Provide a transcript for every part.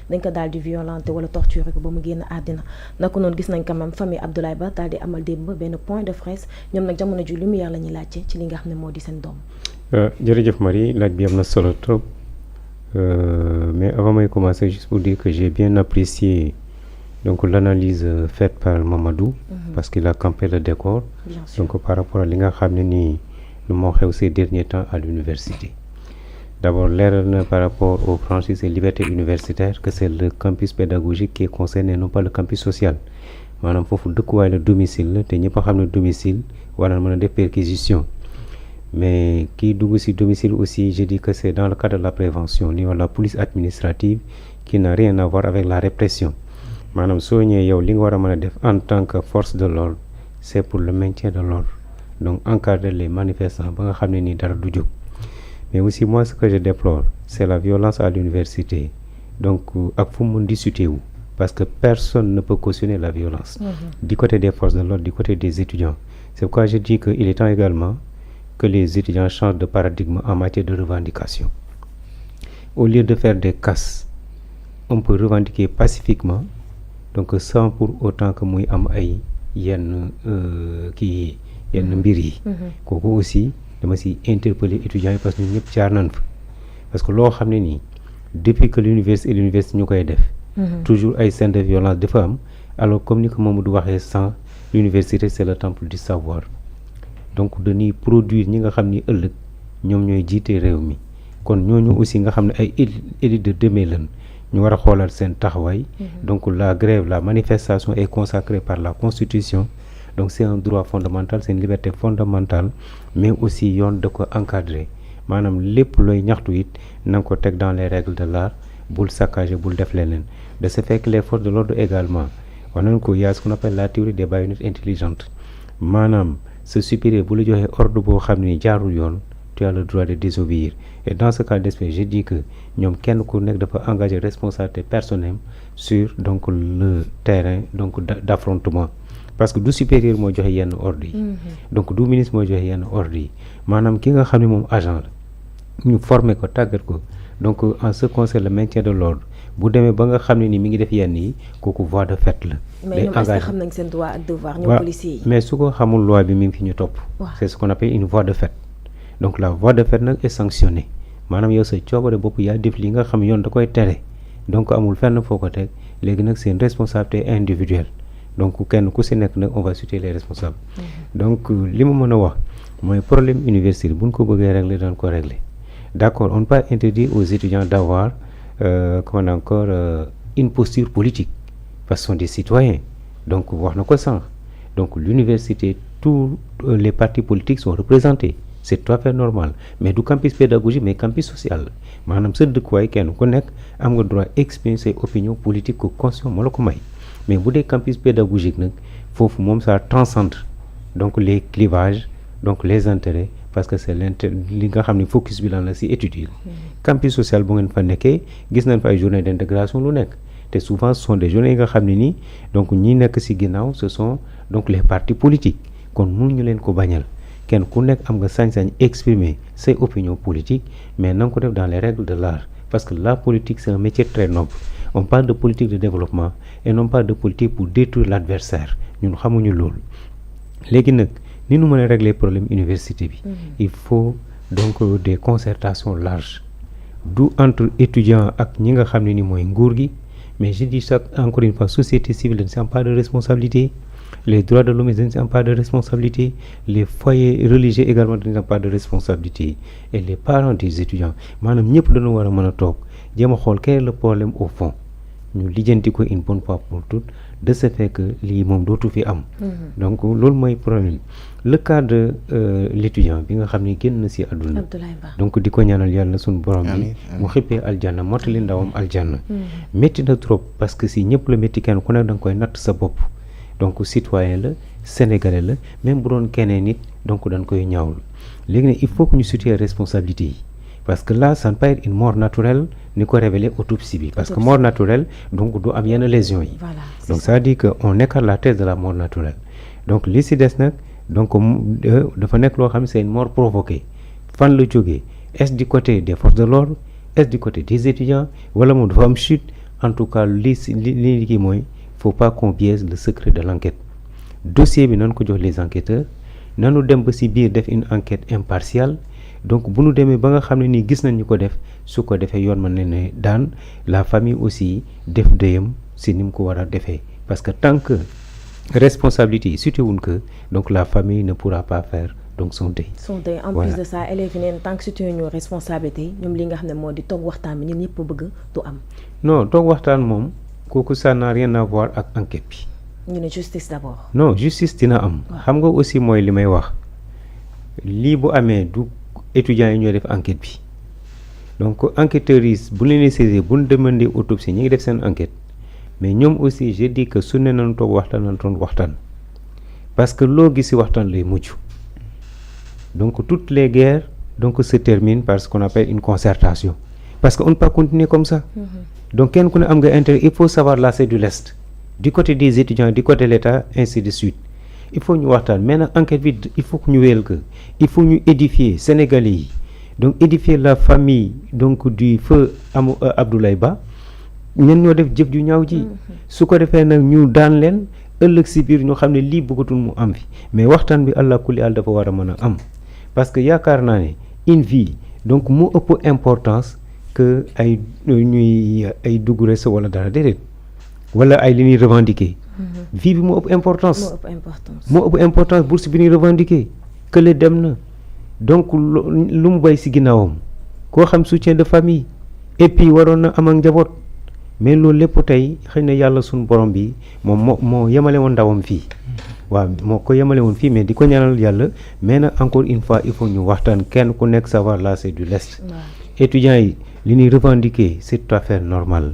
dañ ko daal di violenté wala torturé ko ba mu génn àddina naka noonu gis nañ quand même famille Abdoulaye Ba daal di amal démb benn point de presse ñoom nag jamono ji lumière la ñuy laajte ci li nga xam ne moo di seen doom. jërëjëf Marie laaj bi am na solo trop mais avant may commencer juste pour dire que j'ai bien apprécié donc l'analyse faite par Mamadou parce qu'il a campé le décor donc par rapport à li nga xam ne nii lu moo xew ces derniers temps à l'université. D'abord leeral na par rapport aux franchises et libertés universitaires que c'est le campus pédagogique qui est concerné non pas le campus social maanaam foofu dëkkuwaay la domicile la te ñëpp a xam ne domicile war na mën a def perquisition mais kii dugg ci domicile aussi je dis que c'est dans le cadre de la prévention li wala la police administrative qui n'a rien à voir avec la répression maanaam soo ñëwee yow li nga war a mën a def en tant que force de l'ordre c'est pour le maintien de l'ordre donc encadrer les manifestants ba nga xam ne nii dara du jóg. Mais aussi moi ce que je déplore c'est la violence à l'université donc ak fu mu mën di situé wu parce que personne ne peut cautionner la violence du côté des forces de l'ordre du côté des étudiants. C'est pourquoi je dis que il est temps également que les étudiants changent de paradigme en matière de revendication. Au lieu de faire des casses on peut revendiquer pacifiquement donc sans pour autant que muy am ay yenn yenn mbir yi kooku aussi dama si interpeller étudiants yi parce que ñun ñëpp jaar nañ fa parce que loo xam ne nii depuis que l'université ñu koy def toujours ay scènes de violence dafa am alors comme ni ko Mamadou waxee sans l'université c'est le temple du savoir donc dañuy produire ñi nga xam ni ëllëg ñoom ñooy jiite réew mi kon ñooñu aussi nga xam ne ay élite de demain lañ ñu war a xoolal seen taxawaay donc la grève la manifestation est consacrée par la constitution donc c'est un droit fondamental c'est une liberté fondamentale mais aussi yoon da ko encadrer maanaam lépp looy ñaxtu it na nga ko teg dans les règles de l'art bul saccager bul def leneen de ce fait que les forces de l'ordre également wax nañ ko y a ce qu'on appelle la théorie des baïonnettes intelligentes maanaam ce supérieur bu la joxee ordre boo xam ne jaarul yoon tu as le droit de désobéir et dans ce cas d'espèce je dis que ñoom kenn ku nekk dafa engager responsabilité personnelle sur donc le terrain donc d'affrontement parce que du supérieur moo joxe yenn ordre yi donc du ministre moo joxe yenn ordre yi maanaam ki nga xam ne moom agent la ñu former ko tàggat ko donc en ce qui concerne le maintien de l'ordre bu demee ba nga xam ne ni mi ngi def yenn yi kooku voie de fait la. mais ñoom est-ce que xam nañ seen droit ak devoir ñoom policiers yi. mais su ko xamul loi bi mi ngi fi ñu topp. c'est ce qu'on appelle une voie de fait donc la voie de fait nag est sanctionnée maanaam yow sa coobare bopp yaa def li nga xam yoon da koy tere donc amul fenn foo ko teg léegi nag c'est une responsabilité individuelle. donc kenn ku si nekk nag on va situer les responsables donc li ma mën a wax mooy problème universitaire bu ñu ko bëggee régler dañ ko régler d'accord on ne peut pas interdire aux étudiants d'avoir une posture politique parce que ce sont des citoyens donc wax na ko sànq donc l'université tous les partis politiques sont représentés c'est tout à fait normal mais du campus pédagogique mais campus social maanaam sa dëkkuwaay kenn ku nekk am nga droit exprimer ses opinions politiques que constitution moo la ko may mais bu dee campus pédagogique nag foofu moom ça transcende donc les clivages donc les intérêts parce que c'est li nga xam ne focus bi lan la ci études yi campus social bu ngeen fa nekkee gis nañ fa ay journées d'intégration lu nekk te souvent ce sont des journées yi nga xam ne nii donc ñi nekk ci ginnaaw ce sont donc les partis politiques kon mënuñu leen ko bañal kenn ku nekk am nga sañ-sañ exprimer ses opinions politiques mais na nga ko def dans les règles de l'art parce que la politique c'est un métier très noble on parle de politique de développement et non pas de politique pour détruire l'adversaire ñun xamuñu loolu léegi nag ni nu mën a régler problème université bi il faut donc des concertations larges du entre étudiants ak ñi nga xam ne ni mooy nguur gi mais je dis ça encore une fois société civile dañ si am pas de responsabilité les droits de l'homme dañ si am pas de responsabilité les foyers religieux également dañ si am pas de responsabilité et les parents des étudiants maanaam ñëpp dañu war a mën a toog jéem a xool quel est le problème au fond ñu lijjanti ko une bonne fois pour toutes de ce fait que lii moom dootu fi am donc loolu mooy problème le cas de l'étudiant bi nga xam ne génn na ci àdduna donc di ko ñaanal yàlla suñu borom bi mu xippee aljanna mottali ndawam aljanna métti na trop parce que si ñëpp la métti kenn ku nekk da nga koy natt sa bopp donc citoyen la sénégalais la même bu doon keneen nit donc dañ koy ñaawlu léegi nag il faut que ñu situer responsabilité yi parce que là ça ne peut être une mort naturelle ni ko révélé autopsie bi parce que mort naturelle donc du am yenn lésions yi donc ça veut dire que on écarte la thèse de la mort naturelle donc li ci des nag donc dafa nekk loo xam ne c'est une mort provoquée fan la jógee est-ce du côté des forces de l'ordre est-ce du côté des étudiants wala moom dafa am chute en tout cas li kii mooy faut pas qu'on biaise le secret de l'enquête dossier bi nañ ko jox les enquêteurs nanu dem ba ci biir def une enquête impartiale donc bu nu demee ba nga xam ne nii gis nañ ñu ko def su ko defee yoon mën na ne daan la famille aussi def dëyam ci ni mu ko war a defee parce que tant que responsabilité yi situé wuñ que donc la famille ne pourra pas faire donc son deuil. En plus de ça élèves yi neen tant que situé ñu responsabilité yi ñoom li nga xam ne moo di toog waxtaan bi ñun ñëpp bëgg du am. non toog waxtaan moom kooku ça n'a rien à voir ak enquête bi. ñu ne justice d'abord. non justice dina am. xam nga aussi mooy li may wax lii bu amee du étudiants yi ñooy def enquête bi donc enquêteurs yi bu leen saisir bu ñu demandé autopsie ñi ngi def seen enquête mais ñoom aussi je dis que su ne nañu toog waxtaan nañu toog waxtaan parce que loo gis ci waxtaan lay mujj donc toutes les guerres donc se terminent par ce qu'on appelle une concertation parce que on ne peut pas continuer comme ça. donc kenn ku ne am nga intérêt il faut savoir là c'est du lest du côté des étudiants du côté de l'État ainsi de suite il faut ñu waxtaan mais nag enquête bi il faut que ñu wéyal ko il faut ñu édifier Sénégalais yi donc édifier la famille donc du feu Abdoulaye Ba ñen ñoo def jëf ju ñaaw ji su ko defee nag ñu daan leen ëllëg si biir ñu xam ne lii bëggatul mu am fi mais waxtaan bi allah kulli àll dafa war a mën a am parce que yaakaar naa ne une vie donc mu ëpp importance que ay ñuy ay dugg reste wala dara déedéet wala ay li ñuy revendiquer vie bi moo ëpp importance moo ëpp importance bourse bi ñuy revendiquer que le dem na donc lu mu bay si ginnaawam koo xam soutien de famille et puis waroon na am ak njaboot mais loolu lépp tey xëy na yàlla suñu borom bi moom moo yemale woon ndawam fii waaw moo ko yemale woon fii mais di ko ñaanal yàlla mais nag encore une fois il faut ñu waxtaan kenn ku nekk savoir là c'est du lest étudiants yi li ñuy revendiquer c'est tout à fait normal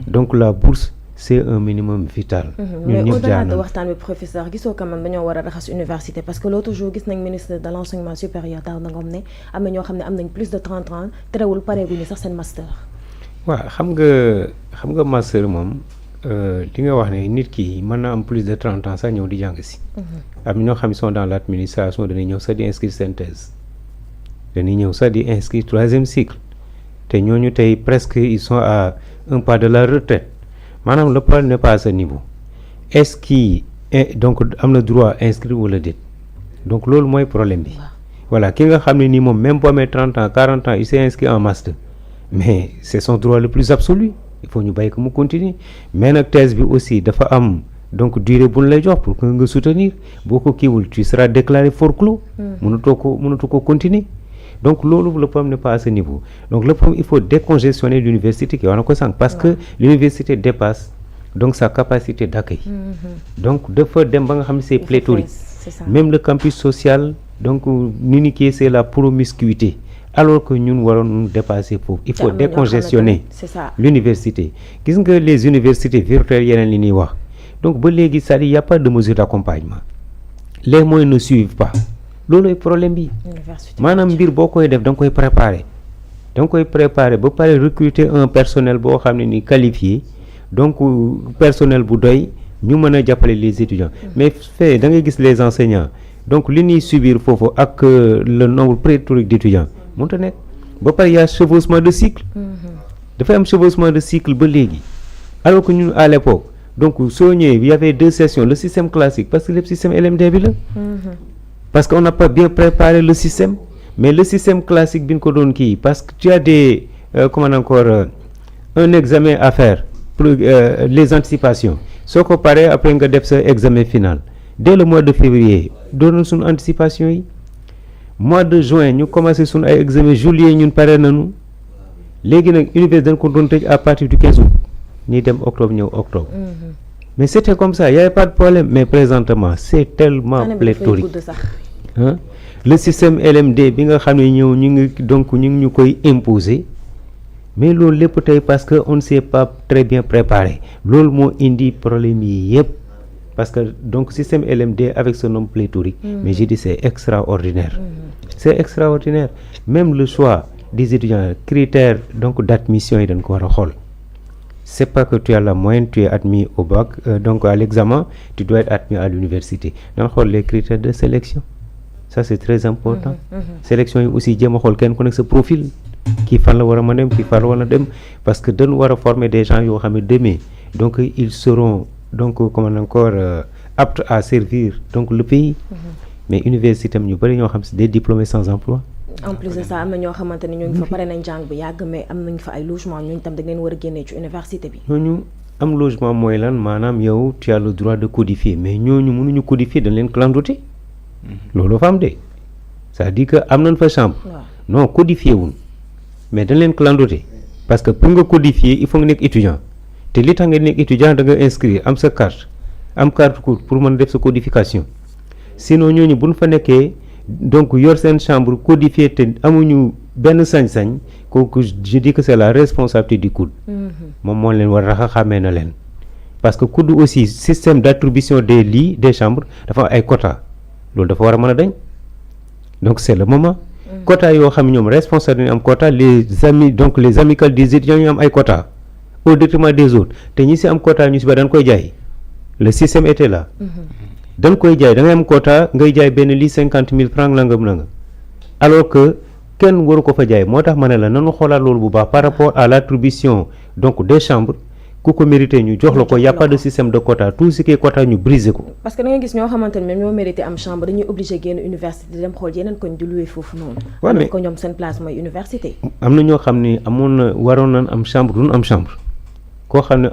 donc la bourse c'est un minimum vital. mais au-delà de waxtaan bi professeur gisoo quand même dañoo war a raxas université parce que l'autre jour gis nañ ministre de l'enseignement supérieur Daouda Ngom ne am na ñoo xam ne am nañ plus de 30 ans terewul pareeguñu sax seen master. waaw xam nga master moom li nga wax ne nit ki mën na am plus de 30 ans sax ñëw di jàng si. am ñoo xam ne sont dans l'administration dañuy ñëw sax di inscrire seen thèse dañuy ñëw sax di inscrire 3e cycle te ñooñu tey presque ils sont à un pas de la retraite. maanaam le problème n'est pas à ce niveau est-ce que donc am na droit inscrire wala déet donc loolu mooy problème bi voilà ki nga xam ne nii moom même boo amee 30 ans 40 ans il s'est inscrit en master mais c'est son droit le plus absolu il faut ñu bàyyi ko mu continuer mais nag thèse bi aussi dafa am donc durée bu ñu lay jox pour que nga soutenir boo ko kiiwul tu seras déclaré forclos mënatoo ko continuer donc loolu le problème n'est pas à ce niveau donc le problème il faut décongestionner l'université ki wax na ko sànq parce que l'université dépasse donc sa capacité d'accueil donc dafa dem ba nga xam ne c'est pléthorique même le campus social donc ni ni kii c'est la promiscuité alors que ñun waroon dépasser foofu il faut décongestionner l'université gis nga les universités virtuelles yeneen li ñuy wax donc ba léegi c'est-à-dire y a pas de mesure d'accompagnement les moyens ne suivent pas loolooy problème bi maanaam mbir boo koy def da nga koy préparer ba pare recruter un personnel boo xam ne ni qualifié donc personnel bu doy ñu mën a jàppale les étudiants mais fait da ngay gis les enseignants donc li ñuy subir foofu ak le nombre pléthorique d'étudiants mënut a nekk ba pare y a chevauchement de cycle dafay am chevauchement de cycle ba léegi alors que ñun à l'époque donc soo ñëwee y avait 2 sessions le système classique parce que le système LMD bi la parce qu'on n'a pas bien préparé le système mais le système classique bi ñu ko doon kii parce que tu as des un examen à faire pour les anticipations soo ko paree après nga def sa examen final dès le mois de février doon suñu anticipation yi mois de juin ñu commencé suñu ay examen juillet ñun pare nañu léegi nag université dañ ko doon tëj à partir du 15 août ñuy dem octobre ñëw octobre mais c'était comme ça y avait pas de problème mais présentement c'est tellement pléthorique le système LMD bi nga xam ne ñëw ñu ngi ñu koy imposer mais loolu lépp tey parce que on ne s'est pas très bien préparé loolu moo indi problème yi yëpp parce que donc système LMD avec ce nom pléthorique mais j'ai dit c'est extraordinaire c'est extraordinaire même le choix des étudiants critères donc d'admission yi dañ ko war a xool c'est pas que tu as la moyenne tu es admis au bac donc à l'examen tu dois être admis à l'université dañ xool les critères de sélection ça c'est très important sélection yi aussi jéem a xool kenn ku nekk sa profil kii fan la war a mën a dem kii fan la war a dem parce que dañu war a former des gens yoo xam ne demain donc ils seront donc comment encore aptes à servir donc le pays. Mais université am ñu bëri ñoo xam si des diplômés sans emploi. en plus de ça am na ñoo xamante ne ñoo ngi fa pare nañ jàng bu yàgg mais am nañ fa ay logement ñooñu tam da ngeen war a génnee ci université bi. ñooñu am logement mooy lan maanaam yow tu as le droit de codifier mais ñooñu mënuñu codifier dañ leen clandoter. loolu fa am de c'est-à-dire que am nañ fa chambre. non codifier wuñ mais dañ leen clandoter parce que pour nga codifier il faut nga nekk étudiant te li tax nga nekk étudiant da nga inscrire am sa carte am carte cours pour mën def sa codification sinon ñooñu buñ fa nekkee donc yor seen chambre codifier te amuñu benn sañ-sañ kooku je dis que c'est la responsabilité du COUD. moom moo leen war a xàmmee na leen parce que COUD aussi système d'attribution des lits des chambres dafa am ay quotas loolu dafa war a mën a dañ donc c'est le moment. quota yoo xam ne ñoom responsable ñu am quota les amis donc les amicales des étudiants ñu am ay quota au détriment des autres te ñi si am quota ñu si ba dañ koy jaay le système était là. dañ koy jaay da ngay am quota ngay jaay benn lii 50 000 francs nangam alors que kenn waru ko fa jaay moo tax ma ne la nanu xoolaat loolu bu baax par rapport à l'attribution donc des chambres ku ko mérité ñu jox la ko y a pas de système de quota tout ce qui est quota ñu briser ko. parce que da ngay gis ñoo xamante ne même ñoo mérité am chambre dañuy obligé génn université di dem xool yeneen koñ di louer foofu noonu. waaw mais ko ñoom seen place mooy université. am na ñoo xam ne amoon na waroon nañ am chambre duñ am chambre koo xam ne